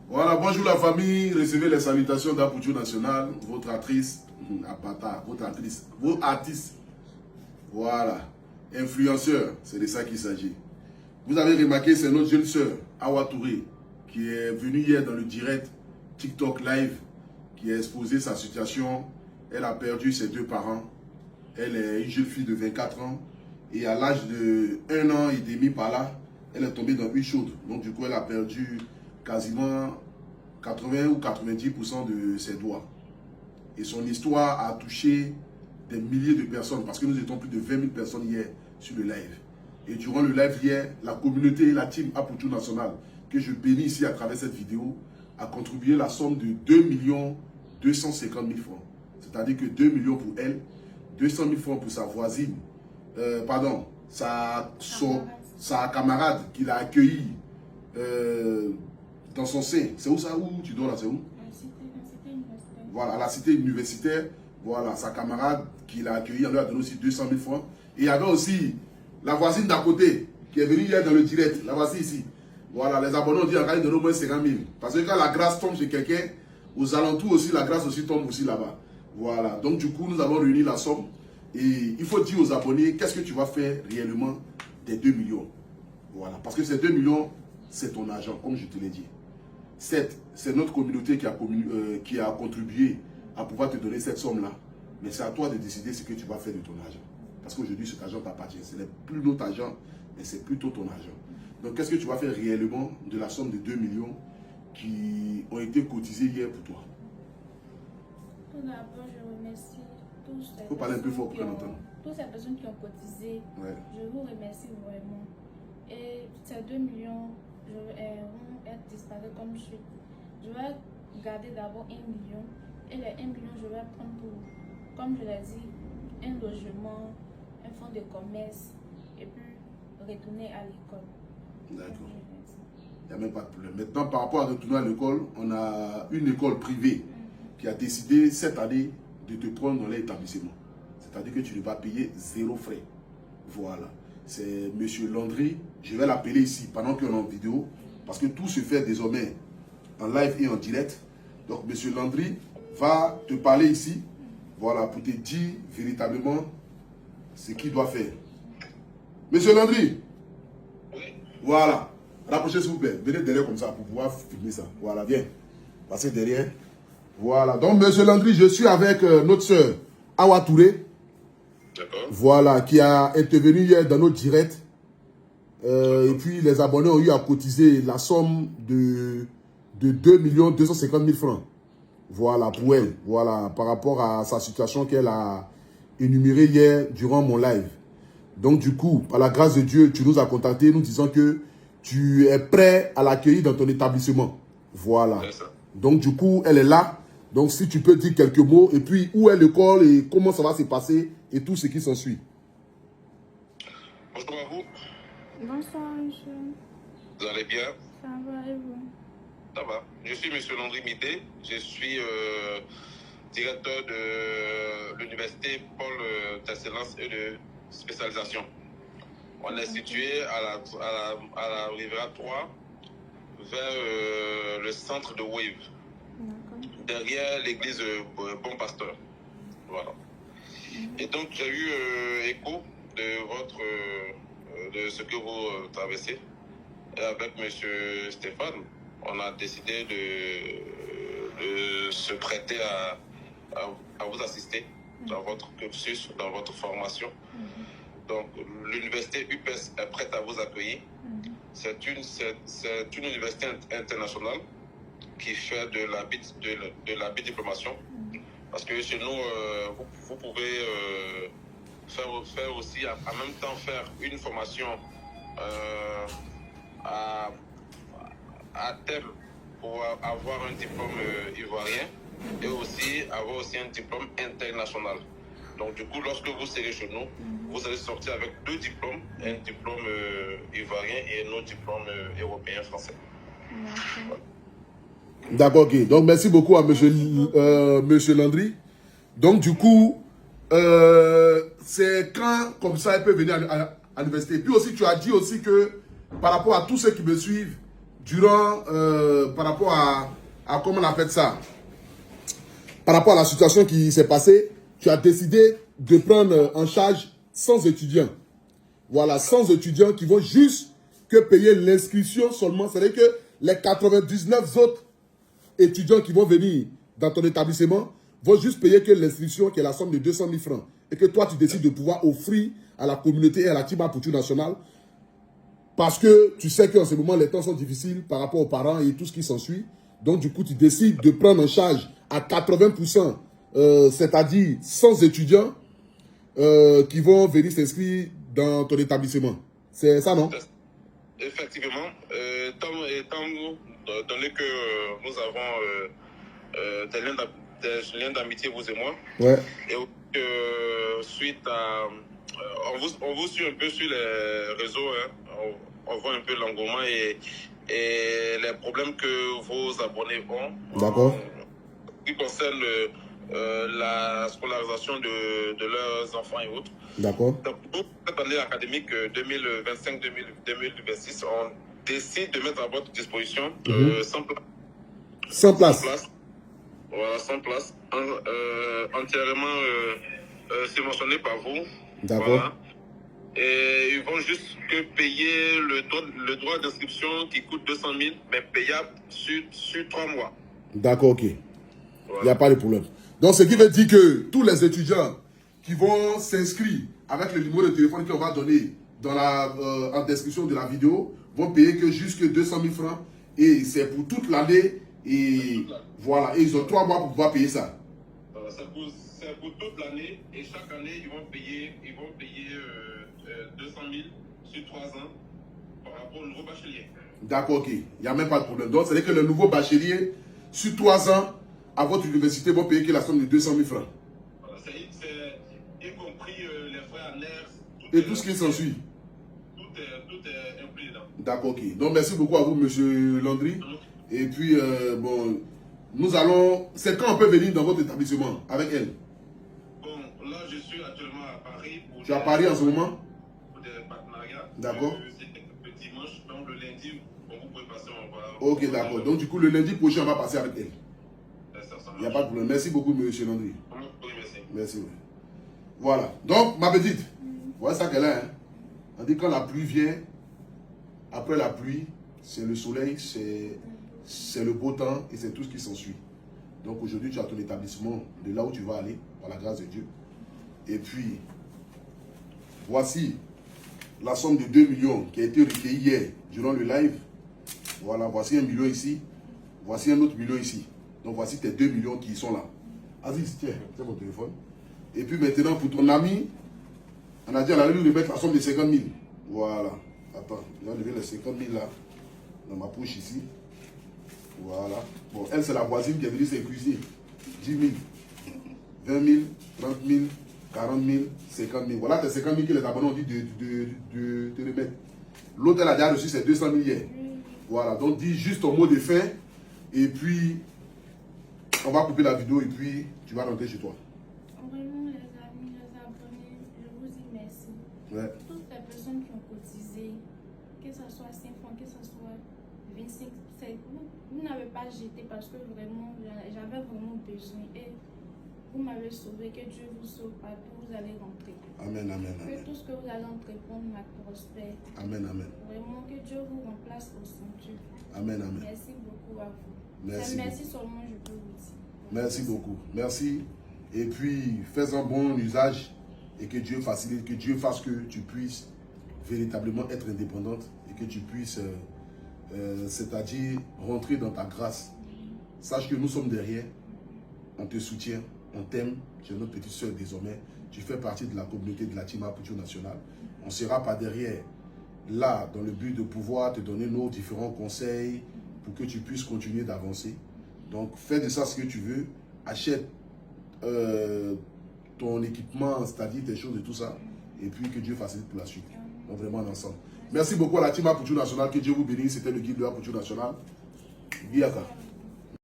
Voilà, bonjour la famille, recevez les salutations d'Apoutou National, votre actrice, vos artistes, voilà, influenceurs, c'est de ça qu'il s'agit. Vous avez remarqué, c'est notre jeune sœur, Awa Touré, qui est venue hier dans le direct TikTok Live, qui a exposé sa situation. Elle a perdu ses deux parents. Elle est une jeune fille de 24 ans. Et à l'âge de 1 an et demi par là, elle est tombée dans une chaude. Donc du coup, elle a perdu quasiment 80 ou 90% de ses doigts. Et son histoire a touché des milliers de personnes, parce que nous étions plus de 20 000 personnes hier sur le live. Et durant le live hier, la communauté, la team Apoutou National, que je bénis ici à travers cette vidéo, a contribué la somme de 2 250 000 francs. C'est-à-dire que 2 millions pour elle, 200 000 francs pour sa voisine, sa camarade qui l'a accueillie dans son sein. C'est où ça? Où tu dors là? C'est où? Voilà, à la cité universitaire. Voilà, sa camarade qui l'a accueilli, elle lui a donné aussi 200 000 francs. Et il y avait aussi la voisine d'à côté qui est venue hier dans le direct. La voici ici. Voilà, les abonnés ont dit qu'elle donne au moins 50 000. Parce que quand la grâce tombe chez quelqu'un, aux alentours aussi, la grâce aussi tombe aussi là-bas. Voilà, donc du coup, nous avons réuni la somme. Et il faut dire aux abonnés, qu'est-ce que tu vas faire réellement des 2 millions? Voilà, parce que ces 2 millions, c'est ton argent, comme je te l'ai dit. C'est notre communauté qui a contribué à pouvoir te donner cette somme-là. Mais c'est à toi de décider ce que tu vas faire de ton argent. Parce qu'aujourd'hui, cet argent t'appartient. Ce n'est plus notre argent, mais c'est plutôt ton argent. Donc, qu'est-ce que tu vas faire réellement de la somme de 2 millions qui ont été cotisés hier pour toi? Tout d'abord, je remercie tous Il faut parler un peu fort pour qu'on entende. toutes ces personnes qui ont cotisé. Ouais. Je vous remercie vraiment. Et ces 2 millions vont être disparus comme suite. Je vais garder d'abord 1 million. Et les 1 million, je vais prendre pour, comme je l'ai dit, un logement, un fonds de commerce et puis retourner à l'école. D'accord. Il n'y a même pas de problème. Maintenant, par rapport à retourner à l'école, on a une école privée qui a décidé cette année de te prendre dans l'établissement. C'est-à-dire que tu ne vas payer 0 frais. Voilà. C'est M. Landry. Je vais l'appeler ici pendant qu'on est en vidéo. Parce que tout se fait désormais en live et en direct. Donc, M. Landry va te parler ici. Voilà, pour te dire véritablement ce qu'il doit faire. Monsieur Landry. Oui. Voilà. Rapprochez s'il vous plaît. Venez derrière comme ça pour pouvoir filmer ça. Voilà, viens. Passez derrière. Voilà. Donc, monsieur Landry, je suis avec notre soeur Awa Touré. D'accord. Voilà, qui a intervenu hier dans notre direct. Et puis, les abonnés ont eu à cotiser la somme de 2 250 000 francs. Voilà, pour elle. Voilà, par rapport à sa situation qu'elle a énumérée hier durant mon live. Donc, du coup, par la grâce de Dieu, tu nous as contactés nous disant que tu es prêt à l'accueillir dans ton établissement. Voilà. Donc, du coup, elle est là. Donc, si tu peux dire quelques mots, et puis où est l'école et comment ça va se passer et tout ce qui s'ensuit. Bonjour à vous. Bonsoir, monsieur. Vous allez bien? Ça va et vous? Ça va. Je suis monsieur Landry Midé. Je suis directeur de l'université Paul d'excellence et de spécialisation. On est situé à la Riviera 3 vers le centre de Wave. Derrière l'église Bon Pasteur. Voilà. Et donc j'ai eu écho de ce que vous traversez. Et avec monsieur Stéphane, on a décidé de se prêter à vous assister dans votre cursus, dans votre formation. Donc l'université UPES est prête à vous accueillir. C'est une université internationale qui fait de la bidiplomation. Parce que chez nous, vous pouvez faire aussi, en même temps, faire une formation à terme pour avoir un diplôme ivoirien et aussi avoir aussi un diplôme international. Donc du coup, lorsque vous serez chez nous, vous allez sortir avec 2 diplômes, un diplôme ivoirien et un autre diplôme européen français. Voilà. D'accord, ok. Donc, merci beaucoup à monsieur Landry. Donc, du coup, c'est quand, comme ça, elle peut venir à l'université. Puis aussi, tu as dit aussi que, par rapport à tous ceux qui me suivent, durant, par rapport à comment on appelle ça, par rapport à la situation qui s'est passée, tu as décidé de prendre en charge 100 étudiants. Voilà, 100 étudiants qui vont juste que payer l'inscription seulement. C'est-à-dire que les 99 autres étudiants qui vont venir dans ton établissement vont juste payer que l'inscription qui est la somme de 200 000 francs. Et que toi, tu décides de pouvoir offrir à la communauté et à la Team Aputure nationale. Parce que tu sais qu'en ce moment, les temps sont difficiles par rapport aux parents et tout ce qui s'ensuit. Donc, du coup, tu décides de prendre en charge à 80%, c'est-à-dire 100 étudiants qui vont venir s'inscrire dans ton établissement. C'est ça, non? Effectivement. Étant donné que nous avons des liens d'amitié, vous et moi, ouais. Et suite à... on vous suit un peu sur les réseaux, hein, on voit un peu l'engouement et les problèmes que vos abonnés ont. D'accord. Qui concerne la scolarisation de leurs enfants et autres. D'accord. Donc, pour cette année académique 2025-2026, on décide de mettre à votre disposition 100 places. 100 places. 100 places. Voilà, 100 places. Entièrement subventionnées par vous. D'accord. Voilà. Et ils vont juste que payer le droit d'inscription qui coûte 200 000, mais payable sur 3 mois. D'accord, ok. Il n'y a pas de problème. Donc, ce qui veut dire que tous les étudiants qui vont s'inscrire avec le numéro de téléphone qu'on va donner dans en description de la vidéo vont payer que jusque 200 000 francs. Et c'est pour toute l'année. Et voilà. Et ils ont 3 mois pour pouvoir payer ça. C'est pour toute l'année. Et chaque année, ils vont payer 200 000 sur 3 ans par rapport au nouveau bachelier. D'accord, ok. Il n'y a même pas de problème. Donc, c'est-à-dire que le nouveau bachelier, sur 3 ans, à votre université, vont payer que la somme de 200 000 francs. Voilà, c'est y compris les frais annexes. Et tout ce qui s'ensuit. Tout est inclus là. D'accord, ok. Donc, merci beaucoup à vous, monsieur Landry. Et puis, bon, nous allons... C'est quand on peut venir dans votre établissement avec elle? Bon, là, je suis actuellement à Paris. Tu es à Paris en ce moment? Pour des partenariats. D'accord. C'est le dimanche, donc le lundi, bon, vous pouvez passer en bas. Ok, d'accord. Donc, du coup, le lundi prochain, on va passer avec elle. Il n'y a pas de problème. Merci beaucoup, monsieur Landry. Oui, merci. Merci. Oui. Voilà. Donc, ma petite, voilà ça qu'elle a. Hein. On dit quand la pluie vient, après la pluie, c'est le soleil, c'est le beau temps et c'est tout ce qui s'ensuit. Donc, aujourd'hui, tu as ton établissement de là où tu vas aller, par la grâce de Dieu. Et puis, voici la somme de 2 millions qui a été recueillie hier durant le live. Voilà, voici 1 million ici. Voici un autre million ici. Donc voici tes 2 millions qui sont là. Aziz, tiens, c'est mon téléphone. Et puis maintenant, pour ton ami, on a dit, on allait lui remettre la somme de 50 000. Voilà. Attends, je vais lever les 50 000 là, dans ma poche ici. Voilà. Bon, elle, c'est la voisine qui est venue s'incruiser. 10 000, 20 000, 30 000, 40 000, 50 000. Voilà tes 50 000 que les abonnés ont dit de te remettre. L'autre, elle a déjà reçu ses 200 000 hier. Voilà. Donc, dis juste ton mot de fin. Et puis, on va couper la vidéo et puis tu vas rentrer chez toi. Vraiment, les amis, les abonnés, je vous dis merci. Ouais. Toutes les personnes qui ont cotisé, que ce soit 5 francs, que ce soit 25, vous n'avez pas jeté parce que vraiment, j'avais vraiment besoin. Et vous m'avez sauvé, que Dieu vous sauve partout, vous allez rentrer. Amen, amen, amen. Que tout ce que vous allez entreprendre m'a prospère. Amen, amen. Vraiment, que Dieu vous remplace au centre. Amen, amen. Merci beaucoup à vous. Merci. Merci seulement, je peux vous dire. Merci beaucoup. Merci. Et puis, fais un bon usage et que Dieu facilite, que Dieu fasse que tu puisses véritablement être indépendante et que tu puisses, c'est-à-dire rentrer dans ta grâce. Sache que nous sommes derrière, on te soutient, on t'aime, tu es notre petite soeur désormais, tu fais partie de la communauté de la Team Aputure nationale. On ne sera pas derrière, là, dans le but de pouvoir te donner nos différents conseils pour que tu puisses continuer d'avancer. Donc, fais de ça ce que tu veux, achète ton équipement, c'est-à-dire tes choses et tout ça, et puis que Dieu facilite pour la suite. Donc, vraiment ensemble. Merci beaucoup à la Team Aputure nationale, que Dieu vous bénisse. C'était le guide de l'Aputure nationale. Biaka.